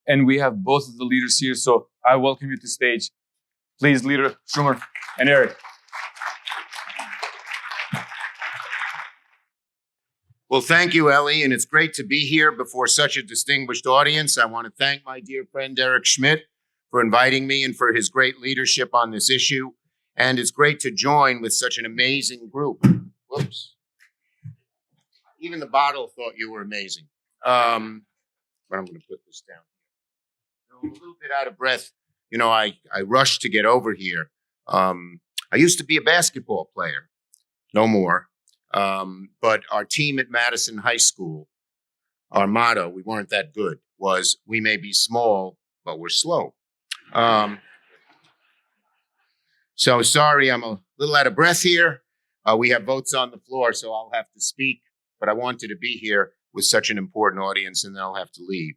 And we have both of the leaders here, so I welcome you to stage. Please, Leader Schumer and Eric. Well, thank you, Ellie, and it's great to be here before such a distinguished audience. I want to thank my dear friend Eric Schmidt for inviting me and for his great leadership on this issue. And it's great to join with such an amazing group. Whoops. Even the bottle thought you were amazing. But I'm going to put this down. I'm a little bit out of breath. You know, I rushed to get over here. I used to be a basketball player. No more. But our team at Madison High School, our motto, we weren't that good, was we may be small, but we're slow. So sorry, I'm a little out of breath here. We have votes on the floor, so I'll have to speak, but I wanted to be here with such an important audience, and then I'll have to leave.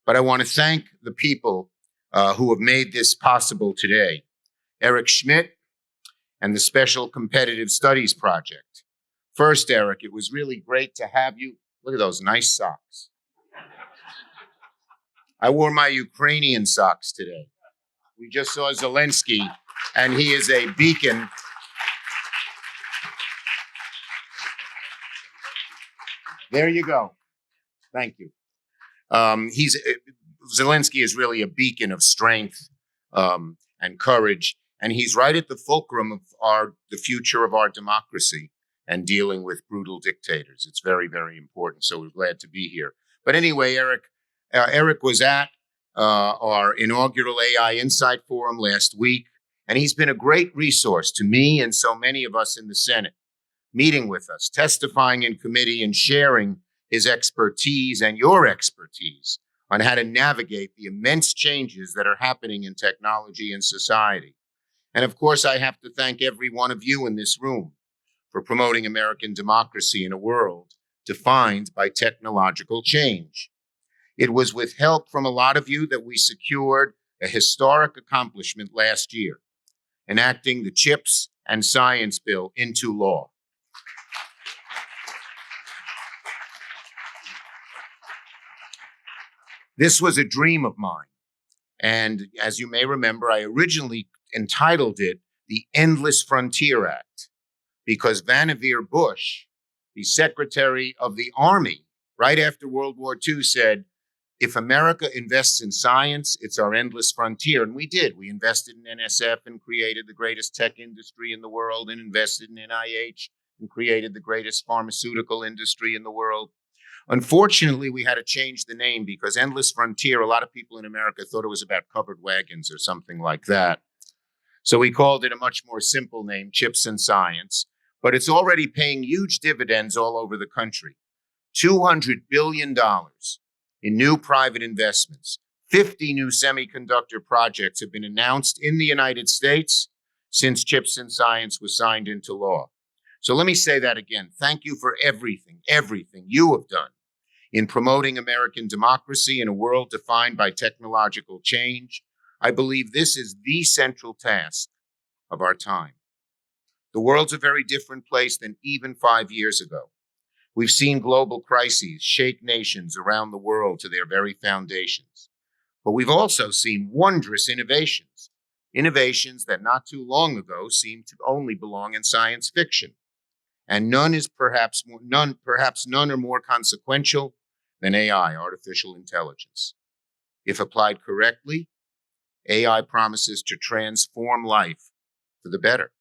But I want to thank the people who have made this possible today. Eric Schmidt and the Special Competitive Studies Project. First, Eric, it was really great to have you. Look at those nice socks. I wore my Ukrainian socks today. We just saw Zelensky, and he is a beacon. There you go. Thank you. Zelensky is really a beacon of strength and courage, and he's right at the fulcrum of the future of our democracy and dealing with brutal dictators. It's very, very important. So we're glad to be here. But anyway, Eric was at our inaugural AI Insight Forum last week, and he's been a great resource to me and so many of us in the Senate, meeting with us, testifying in committee, and sharing his expertise and your expertise on how to navigate the immense changes that are happening in technology and society. And of course, I have to thank every one of you in this room for promoting American democracy in a world defined by technological change. It was with help from a lot of you that we secured a historic accomplishment last year, enacting the CHIPS and Science Bill into law. This was a dream of mine. And as you may remember, I originally entitled it the Endless Frontier Act, because Vannevar Bush, the Secretary of the Army, right after World War II said, if America invests in science, it's our endless frontier. And we did. We invested in NSF and created the greatest tech industry in the world, and invested in NIH and created the greatest pharmaceutical industry in the world. Unfortunately, we had to change the name because Endless Frontier, a lot of people in America thought it was about covered wagons or something like that. So we called it a much more simple name, Chips and Science. But it's already paying huge dividends all over the country. $200 billion in new private investments. 50 new semiconductor projects have been announced in the United States since Chips and Science was signed into law. So let me say that again. Thank you for everything you have done in promoting American democracy in a world defined by technological change. I believe this is the central task of our time. The world's a very different place than even 5 years ago. We've seen global crises shake nations around the world to their very foundations. But we've also seen wondrous innovations that not too long ago seemed to only belong in science fiction. And none are more consequential than AI, artificial intelligence. If applied correctly, AI promises to transform life for the better.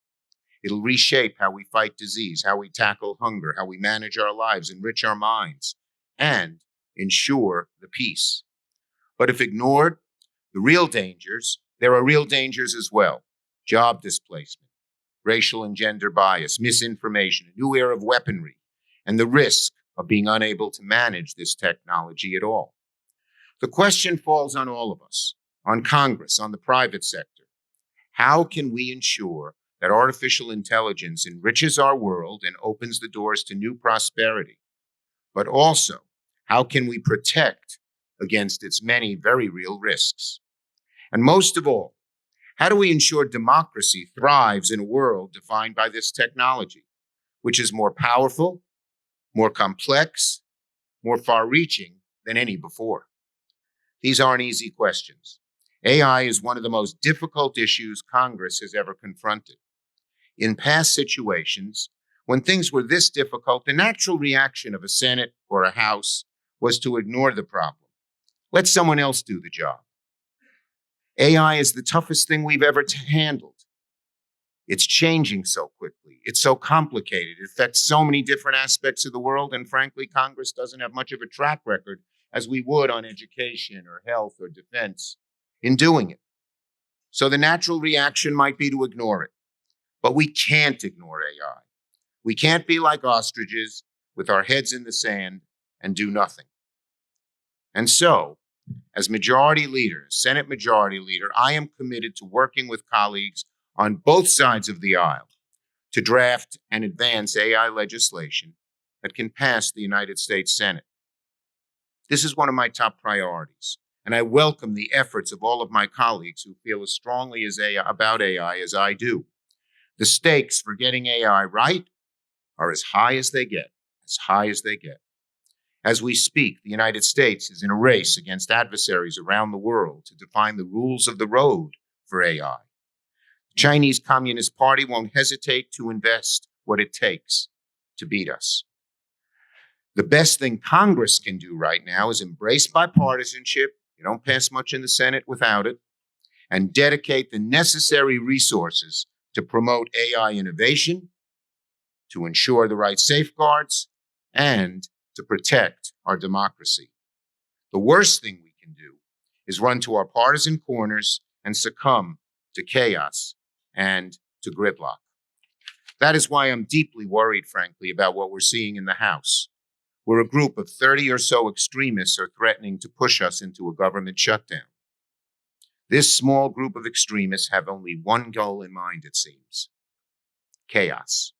It'll reshape how we fight disease, how we tackle hunger, how we manage our lives, enrich our minds, and ensure the peace. But if ignored, there are real dangers as well. Job displacement, racial and gender bias, misinformation, a new era of weaponry, and the risk of being unable to manage this technology at all. The question falls on all of us, on Congress, on the private sector. How can we ensure that artificial intelligence enriches our world and opens the doors to new prosperity? But also, how can we protect against its many very real risks? And most of all, how do we ensure democracy thrives in a world defined by this technology, which is more powerful, more complex, more far-reaching than any before? These aren't easy questions. AI is one of the most difficult issues Congress has ever confronted. In past situations, when things were this difficult, the natural reaction of a Senate or a House was to ignore the problem. Let someone else do the job. AI is the toughest thing we've ever handled. It's changing so quickly. It's so complicated. It affects so many different aspects of the world. And frankly, Congress doesn't have much of a track record as we would on education or health or defense in doing it. So the natural reaction might be to ignore it. But we can't ignore AI. We can't be like ostriches with our heads in the sand and do nothing. And so, as Majority Leader, Senate Majority Leader, I am committed to working with colleagues on both sides of the aisle to draft and advance AI legislation that can pass the United States Senate. This is one of my top priorities, and I welcome the efforts of all of my colleagues who feel as strongly about AI as I do. The stakes for getting AI right are as high as they get, as high as they get. As we speak, the United States is in a race against adversaries around the world to define the rules of the road for AI. The Chinese Communist Party won't hesitate to invest what it takes to beat us. The best thing Congress can do right now is embrace bipartisanship. You don't pass much in the Senate without it, and dedicate the necessary resources to promote AI innovation, to ensure the right safeguards, and to protect our democracy. The worst thing we can do is run to our partisan corners and succumb to chaos and to gridlock. That is why I'm deeply worried, frankly, about what we're seeing in the House, where a group of 30 or so extremists are threatening to push us into a government shutdown. This small group of extremists have only one goal in mind, it seems: chaos.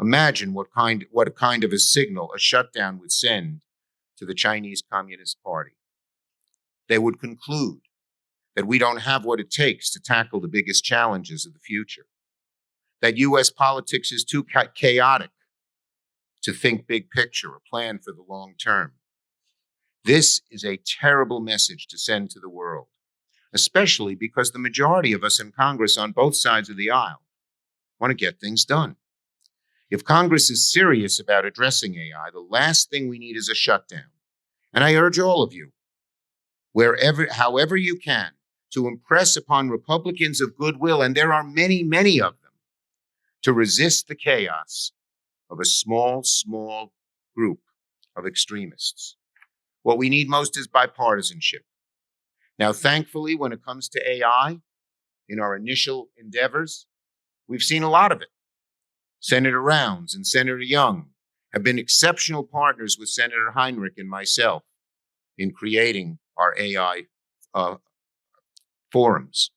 Imagine what kind of a signal a shutdown would send to the Chinese Communist Party. They would conclude that we don't have what it takes to tackle the biggest challenges of the future, that U.S. politics is too chaotic to think big picture or plan for the long term. This is a terrible message to send to the world, especially because the majority of us in Congress on both sides of the aisle want to get things done. If Congress is serious about addressing AI, the last thing we need is a shutdown. And I urge all of you, however you can, to impress upon Republicans of goodwill, and there are many, many of them, to resist the chaos of a small group of extremists. What we need most is bipartisanship. Now, thankfully, when it comes to AI, in our initial endeavors, we've seen a lot of it. Senator Rounds and Senator Young have been exceptional partners with Senator Heinrich and myself in creating our AI forums.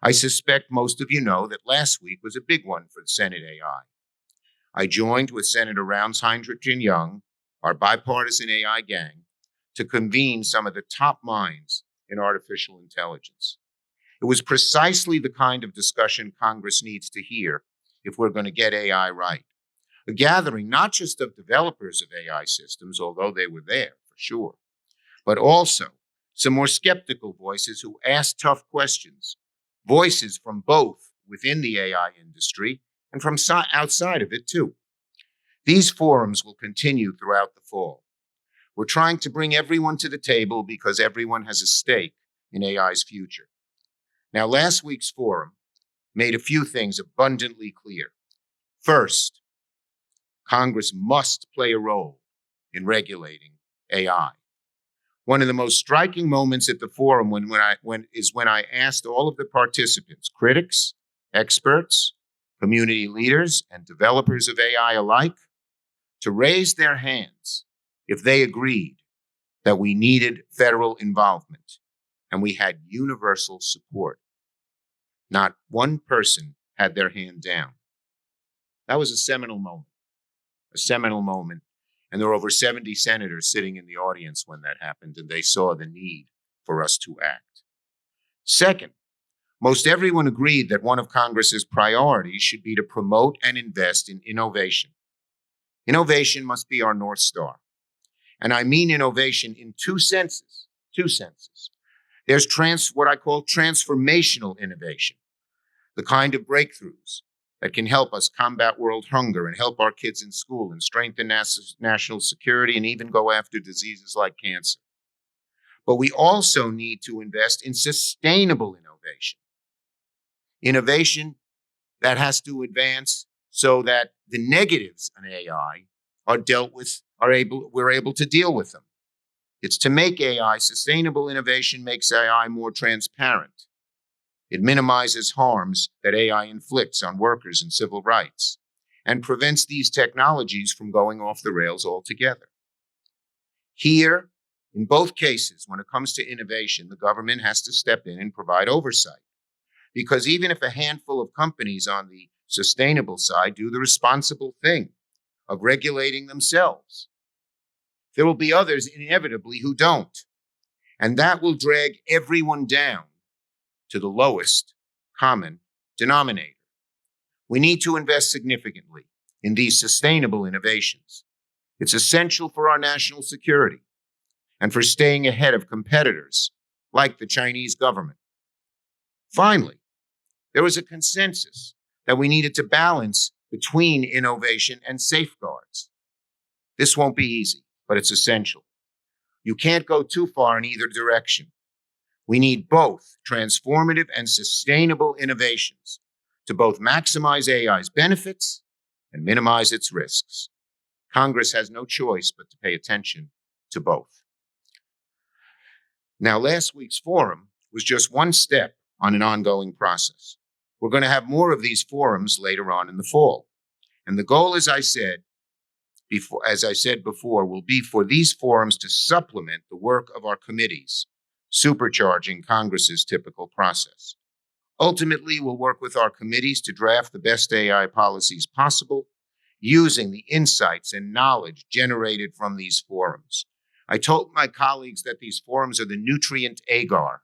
I suspect most of you know that last week was a big one for the Senate AI. I joined with Senator Rounds, Heinrich, and Young, our bipartisan AI gang, to convene some of the top minds in artificial intelligence. It was precisely the kind of discussion Congress needs to hear if we're going to get AI right. A gathering not just of developers of AI systems, although they were there for sure, but also some more skeptical voices who ask tough questions, voices from both within the AI industry and from outside of it too. These forums will continue throughout the fall. We're trying to bring everyone to the table because everyone has a stake in AI's future. Now, last week's forum made a few things abundantly clear. First, Congress must play a role in regulating AI. One of the most striking moments at the forum when I asked all of the participants, critics, experts, community leaders, and developers of AI alike, to raise their hands if they agreed that we needed federal involvement, and we had universal support. Not one person had their hand down. That was a seminal moment. And there were over 70 senators sitting in the audience when that happened, and they saw the need for us to act. Second, most everyone agreed that one of Congress's priorities should be to promote and invest in innovation. Innovation must be our North Star. And I mean innovation in two senses. two senses. There's what I call transformational innovation, the kind of breakthroughs that can help us combat world hunger and help our kids in school and strengthen national security and even go after diseases like cancer. But we also need to invest in sustainable innovation. Innovation that has to advance so that the negatives in AI are dealt with, we're able to deal with them. It's to make AI sustainable. Innovation makes AI more transparent. It minimizes harms that AI inflicts on workers and civil rights and prevents these technologies from going off the rails altogether. Here, in both cases, when it comes to innovation, the government has to step in and provide oversight. Because even if a handful of companies on the sustainable side do the responsible thing of regulating themselves, there will be others inevitably who don't. And that will drag everyone down to the lowest common denominator. We need to invest significantly in these sustainable innovations. It's essential for our national security and for staying ahead of competitors like the Chinese government. Finally, there was a consensus that we needed to balance between innovation and safeguards. This won't be easy, but it's essential. You can't go too far in either direction. We need both transformative and sustainable innovations to both maximize AI's benefits and minimize its risks. Congress has no choice but to pay attention to both. Now, last week's forum was just one step on an ongoing process. We're going to have more of these forums later on in the fall. And the goal, as I said before, will be for these forums to supplement the work of our committees, supercharging Congress's typical process. Ultimately, we'll work with our committees to draft the best AI policies possible, using the insights and knowledge generated from these forums. I told my colleagues that these forums are the nutrient agar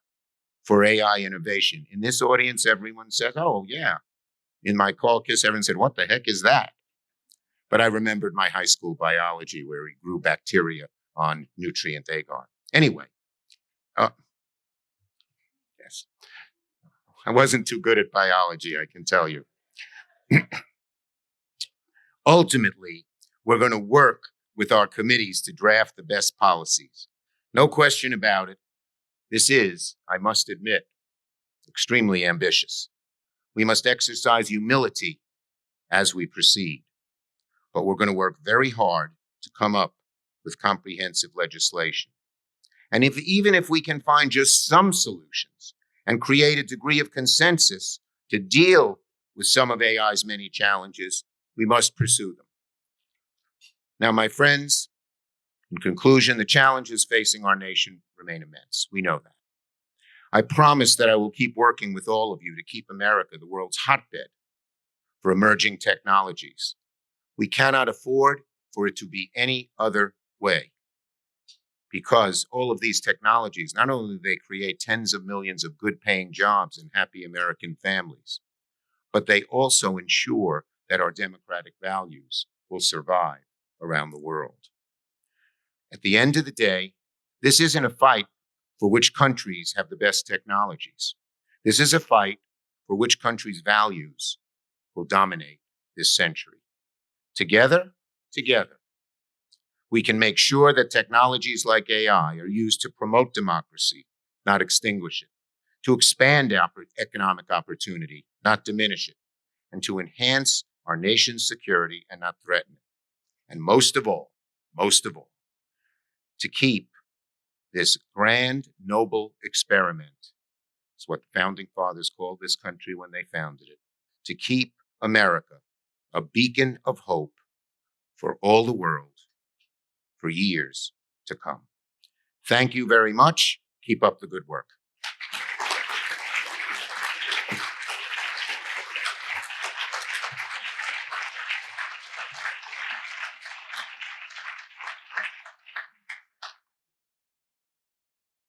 for AI innovation. In this audience, everyone says, oh, yeah. In my caucus, everyone said, what the heck is that? But I remembered my high school biology where we grew bacteria on nutrient agar. Anyway, yes, I wasn't too good at biology, I can tell you. Ultimately, we're going to work with our committees to draft the best policies. No question about it. This is, I must admit, extremely ambitious. We must exercise humility as we proceed. But we're going to work very hard to come up with comprehensive legislation. And even if we can find just some solutions and create a degree of consensus to deal with some of AI's many challenges, we must pursue them. Now, my friends, in conclusion, the challenges facing our nation remain immense. We know that. I promise that I will keep working with all of you to keep America the world's hotbed for emerging technologies. We cannot afford for it to be any other way, because all of these technologies, not only do they create tens of millions of good-paying jobs and happy American families, but they also ensure that our democratic values will survive around the world. At the end of the day, this isn't a fight for which countries have the best technologies. This is a fight for which countries' values will dominate this century. Together, we can make sure that technologies like AI are used to promote democracy, not extinguish it, to expand economic opportunity, not diminish it, and to enhance our nation's security and not threaten it. And most of all, to keep this grand, noble experiment, it's what the founding fathers called this country when they founded it, to keep America a beacon of hope for all the world for years to come. Thank you very much. Keep up the good work.